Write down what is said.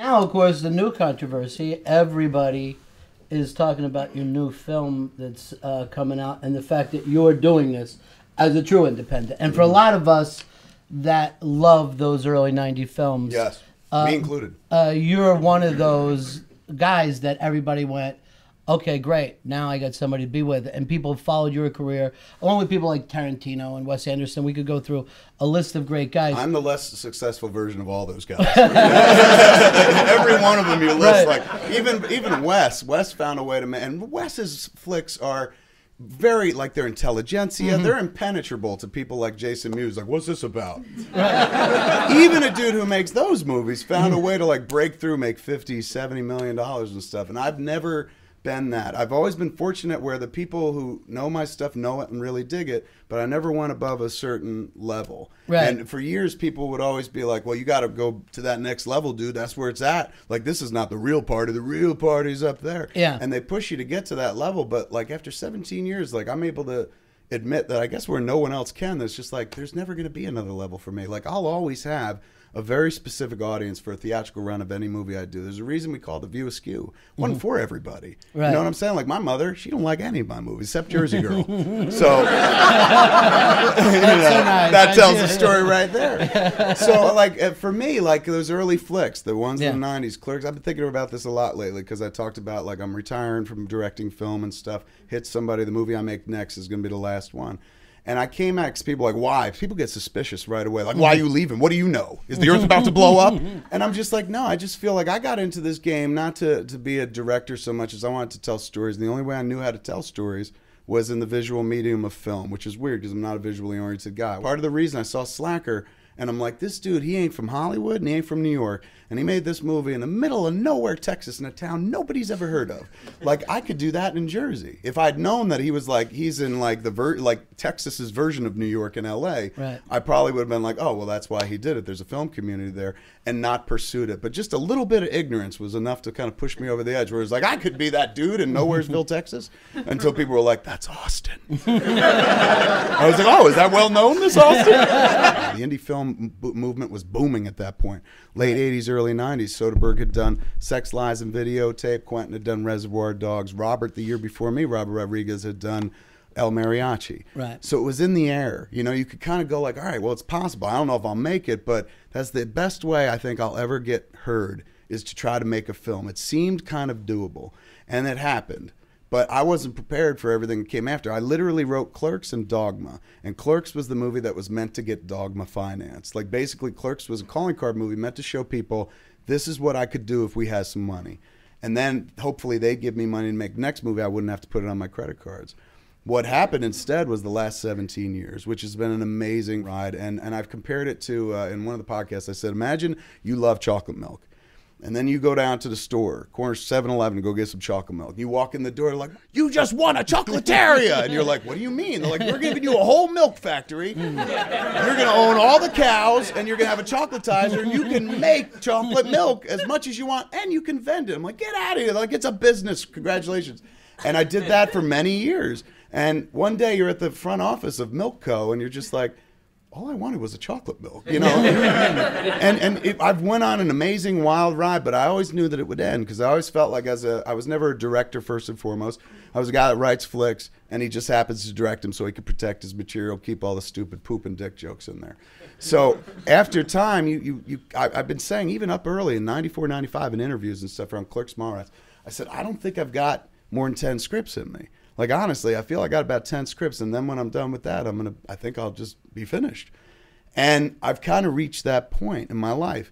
now, of course, the new controversy, everybody is talking about your new film that's coming out and the fact that you're doing this as a true independent. And for a lot of us that love those early 90s films, yes, me included, you're one of those guys that everybody went, okay, great, now I got somebody to be with. And people have followed your career, along with people like Tarantino and Wes Anderson. We could go through a list of great guys. I'm the less successful version of all those guys. Every one of them you list, right. like even Wes. Wes found a way to make, and Wes's flicks are very, like, they're intelligentsia. Mm-hmm. They're impenetrable to people like Jason Mewes. Like, what's this about? Even a dude who makes those movies found a way to, like, break through, make $50, $70 million and stuff. And I've never been that. I've always been fortunate where the people who know my stuff know it and really dig it, but I never went above a certain level. Right. And for years, people would always be like, well, you got to go to that next level, dude. That's where it's at. Like, this is not the real party. The real party's up there. Yeah. And they push you to get to that level. But, like, after 17 years, like, I'm able to admit that I guess where no one else can, that's just like, there's never going to be another level for me. Like, I'll always have a very specific audience for a theatrical run of any movie I do. There's a reason we call The View Askew. One for everybody. Right. You know what I'm saying? Like, my mother, she don't like any of my movies except Jersey Girl. So that tells the story right there. So, like, for me, like, those early flicks, the ones in the 90s, Clerks, I've been thinking about this a lot lately because I talked about, like, I'm retiring from directing film and stuff. Hit somebody, the movie I make next is going to be the last one. And I came at people like, why? People get suspicious right away. Like, why are you leaving? What do you know? Is the earth about to blow up? And I'm just like, no, I just feel like I got into this game not to be a director so much as I wanted to tell stories. And the only way I knew how to tell stories was in the visual medium of film, which is weird because I'm not a visually oriented guy. Part of the reason I saw Slacker, and I'm like, this dude, he ain't from Hollywood and he ain't from New York. And he made this movie in the middle of nowhere, Texas, in a town nobody's ever heard of. Like, I could do that in Jersey. If I'd known that he was like, he's in like Texas's version of New York and LA, right. I probably would have been like, oh, well, that's why he did it. There's a film community there, and not pursued it. But just a little bit of ignorance was enough to kind of push me over the edge, where it's like, I could be that dude in Nowheresville, Texas, until people were like, that's Austin. I was like, oh, is that well known, this Austin? The indie film movement was booming at that point. Late 80s, early 90s. Soderbergh had done Sex, Lies, and Videotape. Quentin had done Reservoir Dogs. Robert, the year before me, Robert Rodriguez, had done El Mariachi. Right. So it was in the air. You know, you could kind of go like, all right, well, it's possible. I don't know if I'll make it, but that's the best way I think I'll ever get heard, is to try to make a film. It seemed kind of doable, and it happened. But I wasn't prepared for everything that came after. I literally wrote Clerks and Dogma. And Clerks was the movie that was meant to get Dogma financed. Like, basically, Clerks was a calling card movie meant to show people, this is what I could do if we had some money. And then, hopefully, they'd give me money to make the next movie. I wouldn't have to put it on my credit cards. What happened instead was the last 17 years, which has been an amazing ride. And I've compared it to, in one of the podcasts, I said, imagine you love chocolate milk. And then you go down to the store, corner 7-Eleven, and go get some chocolate milk. You walk in the door, like, you just won a chocolataria. And you're like, what do you mean? They're like, we're giving you a whole milk factory. You're going to own all the cows, and you're going to have a chocolatizer, and you can make chocolate milk as much as you want, and you can vend it. I'm like, get out of here. They're like, it's a business. Congratulations. And I did that for many years. And one day you're at the front office of Milk Co., and you're just like, all I wanted was a chocolate milk, you know? I've went on an amazing wild ride, but I always knew that it would end, because I always felt like I was never a director first and foremost. I was a guy that writes flicks, and he just happens to direct them so he could protect his material, keep all the stupid poop and dick jokes in there. So after time, I've been saying, even up early in 94, 95 in interviews and stuff around Clerks Mallrats, I said, I don't think I've got more than 10 scripts in me. Like, honestly, I feel I got about 10 scripts, and then when I'm done with that, I think I'll just be finished. And I've kind of reached that point in my life.